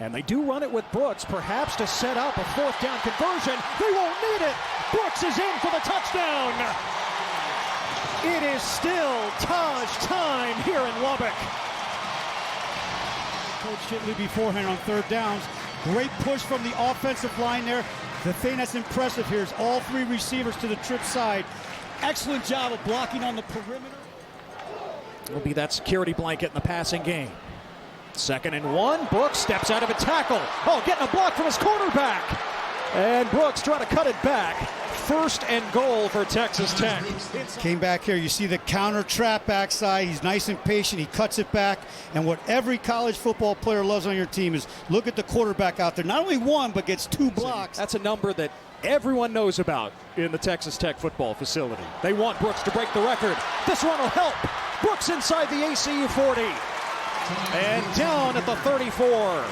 And they do run it with Brooks, perhaps to set up a fourth down conversion. They won't need it. Brooks is in for the touchdown. It is still Tahj time here in Lubbock. Coach Shitley beforehand on third downs. Great push from the offensive line there. The thing that's impressive here is all three receivers to the trip side. Excellent job of blocking on the perimeter. Will be that security blanket in the passing game. 2nd and 1. Brooks steps out of a tackle. Oh, getting a block from his quarterback. And Brooks trying to cut it back. 1st and goal for Texas Tech. Came back here. You see the counter trap backside. He's nice and patient. He cuts it back. And what every college football player loves on your team is look at the quarterback out there. Not only one, but gets 2 blocks. That's a number that everyone knows about in the Texas Tech football facility. They want Brooks to break the record. This run will help. Brooks inside the ACU 40. And down at the 34.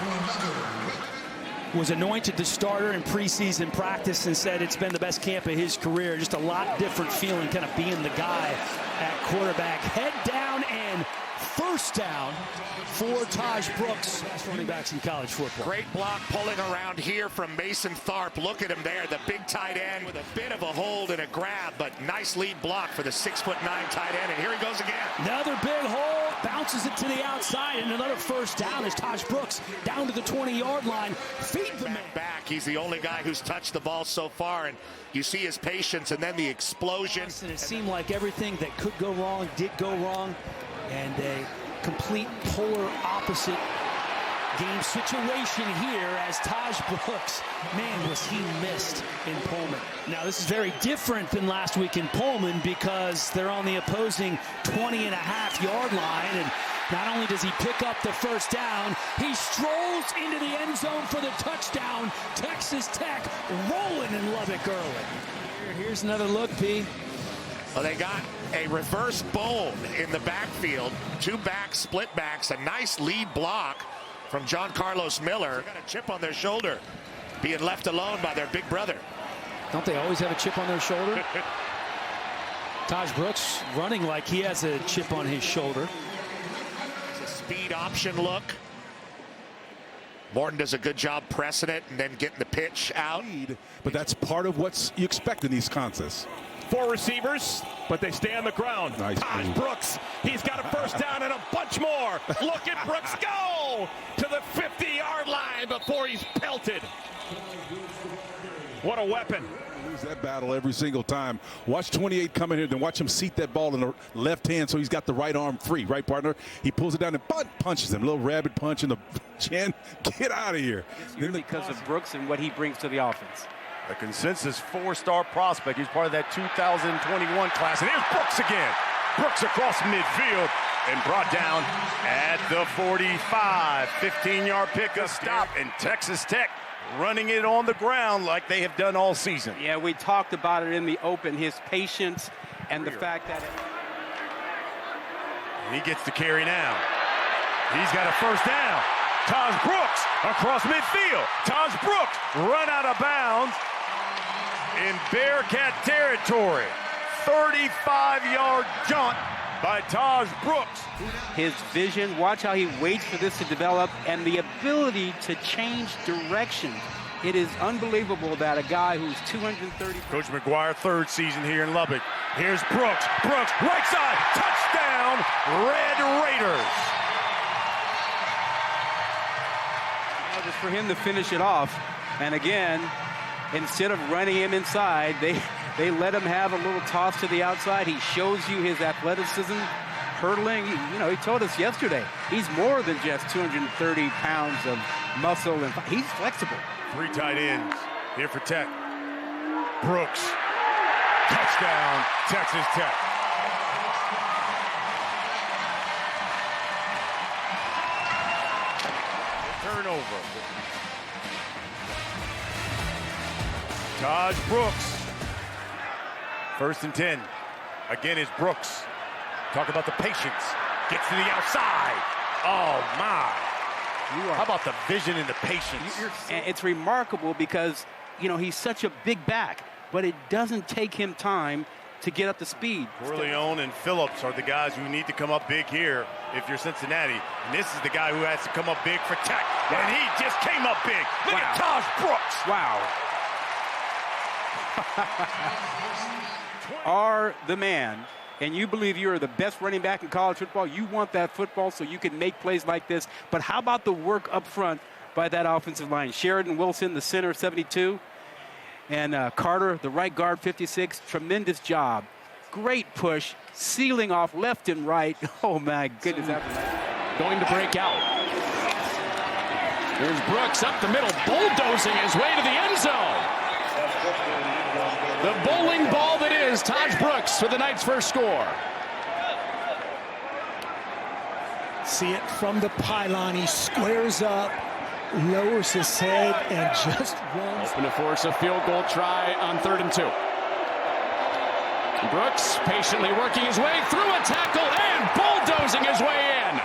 Was anointed the starter in preseason practice and said it's been the best camp of his career. Just a lot different feeling, kind of being the guy at quarterback. Head down and 1st down for Tahj Brooks. Best running backs in college football. Great block pulling around here from Mason Tharp. Look at him there, the big tight end with a bit of a hold and a grab, but nice lead block for the 6'9" tight end. And here he goes again. Another big hole, bounces it to the outside, and another 1st down as Tahj Brooks down to the 20-yard line. Feed the man back. He's the only guy who's touched the ball so far, and you see his patience and then the explosion. And it seemed like everything that could go wrong did go wrong, and a complete polar opposite game situation here as Tahj Brooks, man, was he missed in Pullman. Now this is very different than last week in Pullman because they're on the opposing 20.5-yard line, and not only does he pick up the 1st down, he strolls into the end zone for the touchdown. Texas Tech rolling in Lubbock early. Here's another look, P. Well, they got a reverse bowl in the backfield. 2 back split backs, a nice lead block from John Carlos Miller. Got a chip on their shoulder, being left alone by their big brother. Don't they always have a chip on their shoulder? Tahj Brooks running like he has a chip on his shoulder. It's a speed option look. Morton does a good job pressing it and then getting the pitch out. But that's part of what you expect in these contests. 4 receivers, but they stay on the ground. Nice. Tahj Brooks, he's got a 1st down and a bunch more. Look at Brooks go to the 50-yard line before he's pelted. What a weapon. Lose that battle every single time. Watch 28 come in here, then watch him seat that ball in the left hand so he's got the right arm free, right, partner? He pulls it down and punches him. A little rabbit punch in the chin. Get out of here. Because of Brooks and what he brings to the offense. A consensus 4-star prospect. He's part of that 2021 class. And here's Brooks again. Brooks across midfield and brought down at the 45. 15-yard pickup stop, and Texas Tech running it on the ground like they have done all season. Yeah, we talked about it in the open, his patience and the fact that... And he gets the carry now. He's got a 1st down. Tahj Brooks across midfield. Tahj Brooks run out of bounds in Bearcat territory. 35-yard jaunt by Tahj Brooks. His vision, watch how he waits for this to develop, and the ability to change direction. It is unbelievable that a guy who's 230... Coach McGuire, 3rd season here in Lubbock. Here's Brooks. Brooks, right side, touchdown, Red Raiders. Just for him to finish it off, and again, instead of running him inside, they let him have a little toss to the outside. He shows you his athleticism, hurdling. You know, he told us yesterday, he's more than just 230 pounds of muscle, and he's flexible. 3 tight ends here for Tech. Brooks, touchdown, Texas Tech. Turnover. Tahj Brooks. 1st and 10. Again is Brooks. Talk about the patience. Gets to the outside. Oh, my. How about the vision and the patience? And it's remarkable because, you know, he's such a big back, but it doesn't take him time to get up to speed. Corleone and Phillips are the guys who need to come up big here if you're Cincinnati. And this is the guy who has to come up big for Tech. And he just came up big. Look at Tahj Brooks. Wow. Are the man, and you believe you are the best running back in college football, you want that football so you can make plays like this. But how about the work up front by that offensive line? Sheridan Wilson, the center, 72. And Carter, the right guard, 56. Tremendous job. Great push. Sealing off left and right. Oh, my goodness. Going to break out. Here's Brooks up the middle, bulldozing his way to the end zone. The bowling ball that is Tahj Brooks for the night's first score. See it from the pylon. He squares up, lowers his head, and just runs. Open to force a field goal try on 3rd and 2. Brooks patiently working his way through a tackle and bulldozing his way in.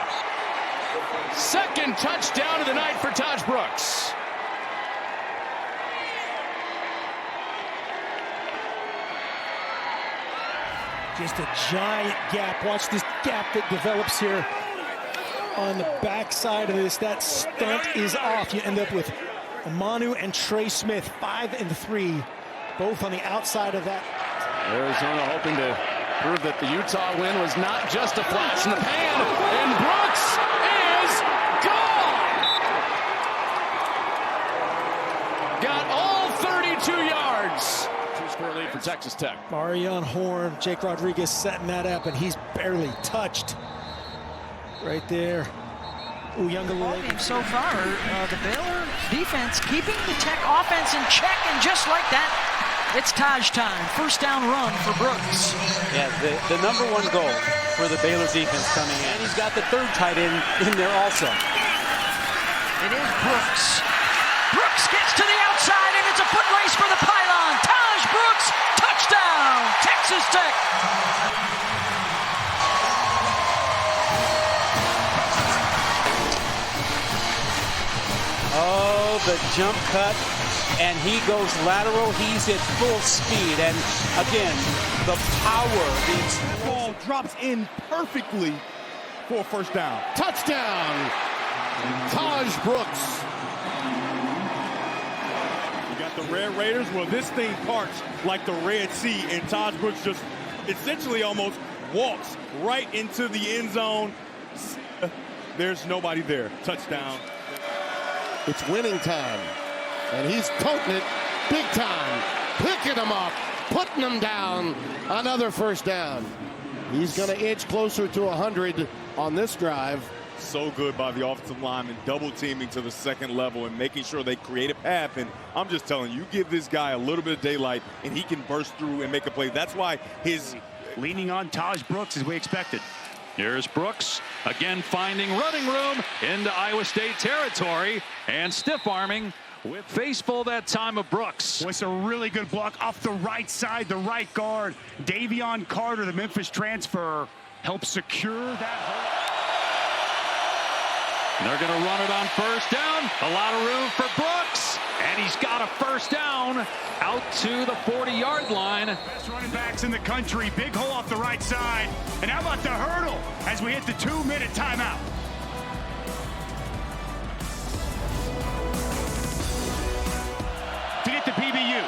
Second touchdown of the night for Tahj Brooks. Just a giant gap. Watch this gap that develops here on the backside of this. That stunt is off. You end up with Amanu and Trey Smith, 5 and 3, both on the outside of that. Arizona hoping to prove that the Utah win was not just a flash in the pan. And Brooks is gone. Got all 32 yards. 2-score lead for Texas Tech. Marion Horn, Jake Rodriguez setting that up, and he's barely touched right there. Game so far, the Baylor defense keeping the Tech offense in check, and just like that, it's Tahj time. First down run for Brooks. Yeah, the number one goal for the Baylor defense coming in. And he's got the third tight end in there also. It is Brooks. Brooks gets to the outside, and it's a foot race for the pylon. Tahj Brooks, touchdown, Texas Tech. Oh, the jump cut, and he goes lateral. He's at full speed, and again, the power. The ball drops in perfectly for a first down. Touchdown, Tahj Brooks. You got the Red Raiders. Well, this thing parts like the Red Sea, and Tahj Brooks just essentially almost walks right into the end zone. There's nobody there. Touchdown. It's winning time, and he's toting it big time, picking them up, putting them down. Another first down. He's going to inch closer to 100 on this drive. So good by the offensive lineman, double teaming to the second level and making sure they create a path. And I'm just telling you, give this guy a little bit of daylight, and he can burst through and make a play. That's why his Leaning on Tahj Brooks as we expected. Here's Brooks again finding running room into Iowa State territory and stiff arming with Faceful that time of Brooks. It's a really good block off the right side, the right guard. Davion Carter, the Memphis transfer, helps secure that hole. They're going to run it on first down. A lot of room for Brooks. And he's got a first down out to the 40-yard line. Best running backs in the country. Big hole off the right side. And how about the hurdle as we hit the 2-minute timeout? To get the PBU.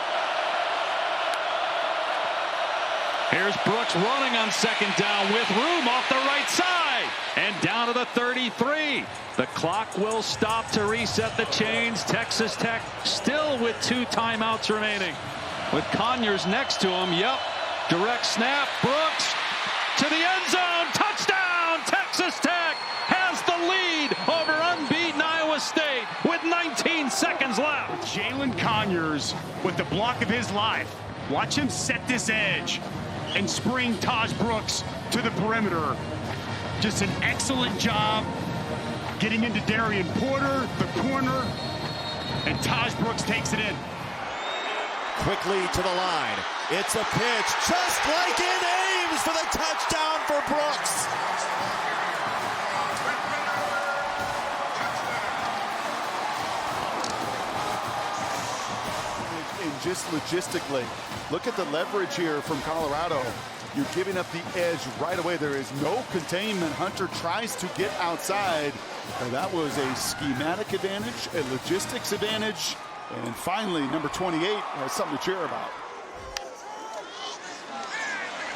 Here's Brooks running on second down with room off the right side. And down to the 33. The clock will stop to reset the chains. Texas Tech still with 2 timeouts remaining. With Conyers next to him. Yep. Direct snap. Brooks to the end zone. Touchdown. Texas Tech has the lead over unbeaten Iowa State with 19 seconds left. Jalen Conyers with the block of his life. Watch him set this edge and spring Tahj Brooks to the perimeter. Just an excellent job getting into Darian Porter, the corner, and Tahj Brooks takes it in. Quickly to the line. It's a pitch, just like in Ames for the touchdown for Brooks. just logistically, look at the leverage here from Colorado. You're giving up the edge right away. There is no containment. Hunter tries to get outside. And that was a schematic advantage, a logistics advantage. And finally, number 28 has something to cheer about.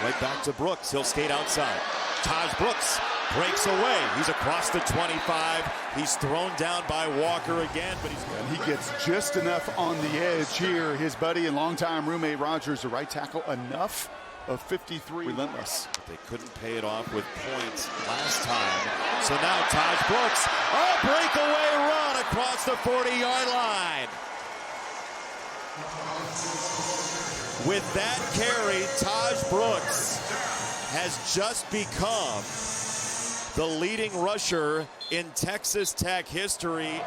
Right back to Brooks. He'll skate outside. Tahj Brooks breaks away. He's across the 25. He's thrown down by Walker again, but and he gets just enough on the edge here. His buddy and longtime roommate Rogers, the right tackle, enough of 53. Relentless. But they couldn't pay it off with points last time. So now Tahj Brooks, a breakaway run across the 40-yard line. With that carry, Tahj Brooks has just become the leading rusher in Texas Tech history.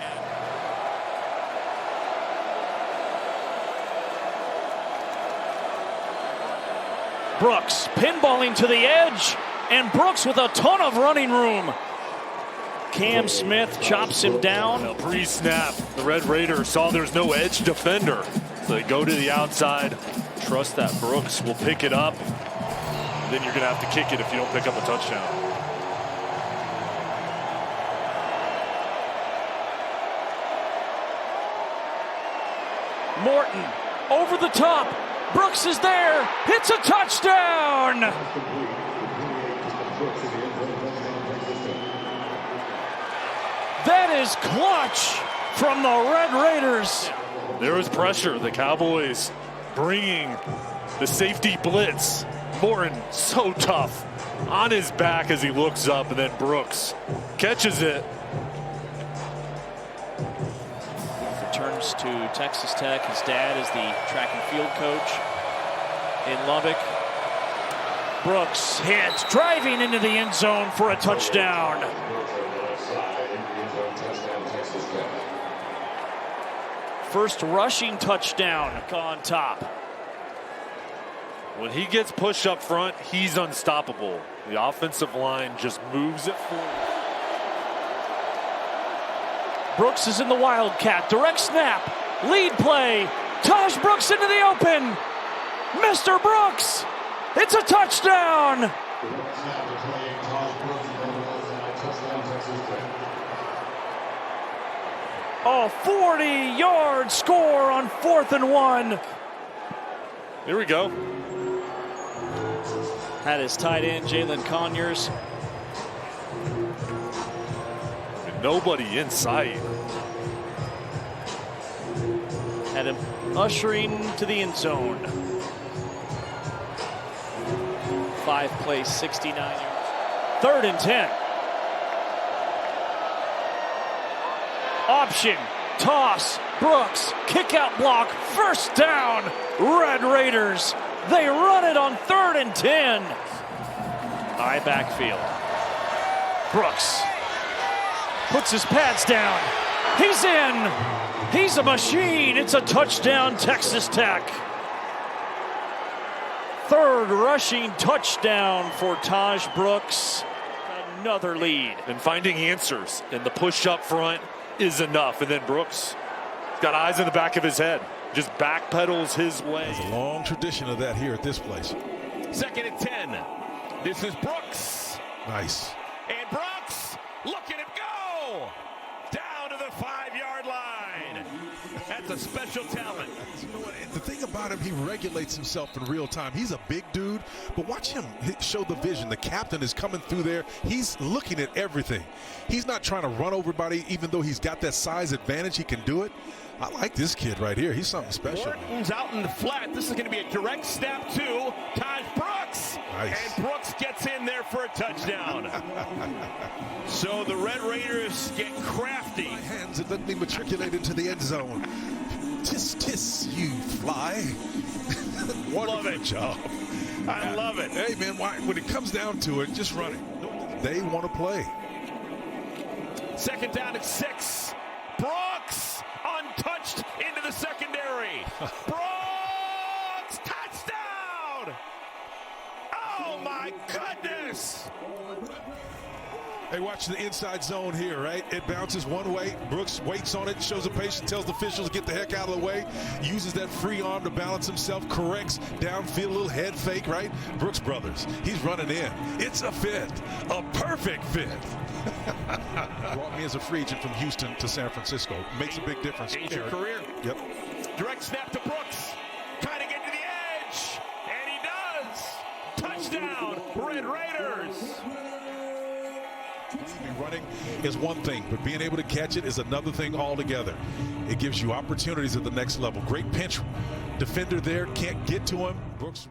Brooks pinballing to the edge, and Brooks with a ton of running room. Cam Smith chops him down. Now, pre-snap, the Red Raiders saw there's no edge defender. So they go to the outside, trust that Brooks will pick it up. Then you're going to have to kick it if you don't pick up a touchdown. Morton over the top. Brooks is there. Hits a touchdown. That is clutch from the Red Raiders. There was pressure. The Cowboys bringing the safety blitz. Morton so tough on his back as he looks up, and then Brooks catches it. Returns to Texas Tech. His dad is the track and field coach in Lubbock. Brooks hits, driving into the end zone for a touchdown. First rushing touchdown on top. When he gets pushed up front, he's unstoppable. The offensive line just moves it forward. Brooks is in the Wildcat. Direct snap. Lead play. Tahj Brooks into the open. Mr. Brooks. It's a touchdown. A 40-yard score on 4th and 1. Here we go. Had his tight end, Jalen Conyers. Nobody in sight. Had him ushering to the end zone. 5 plays, 69 yards. 3rd and 10. Option, toss, Brooks, kick out block, first down, Red Raiders. They run it on 3rd and 10. High backfield. Brooks puts his pads down. He's in. He's a machine. It's a touchdown, Texas Tech. 3rd rushing touchdown for Tahj Brooks. Another lead. And finding answers in the push up front is enough. And then Brooks got eyes in the back of his head. Just backpedals his way. There's a long tradition of that here at this place. 2nd and 10. This is Brooks. Nice. And Brooks, look at him go! Down to the 5-yard line. That's a special talent. You know what? The thing about him, he regulates himself in real time. He's a big dude, but watch him show the vision. The captain is coming through there. He's looking at everything. He's not trying to run over everybody, even though he's got that size advantage. He can do it. I like this kid right here. He's something special. Morton's out in the flat. This is going to be a direct snap to Tahj Brooks. Nice. And Brooks gets in there for a touchdown. So the Red Raiders get crafty. My hands and let me matriculate into the end zone. Tis, tis, you fly. Love it. Job. I love it. Hey, man, when it comes down to it, just run it. They want to play. 2nd down at 6. Brooks untouched into the secondary. Brooks, touchdown! Oh, my goodness! Hey, watch the inside zone here, right? It bounces one way. Brooks waits on it, shows the patience, tells the officials to get the heck out of the way, uses that free arm to balance himself, corrects downfield, a little head fake, right? Brooks Brothers, he's running in. It's a fit, a perfect fit. Brought me as a free agent from Houston to San Francisco. Makes a big difference. Change your career. Yep. Direct snap to Brooks. Cutting into the edge. And he does. Touchdown, Red Raiders. Running is one thing, but being able to catch it is another thing altogether. It gives you opportunities at the next level. Great pinch defender there, can't get to him. Brooks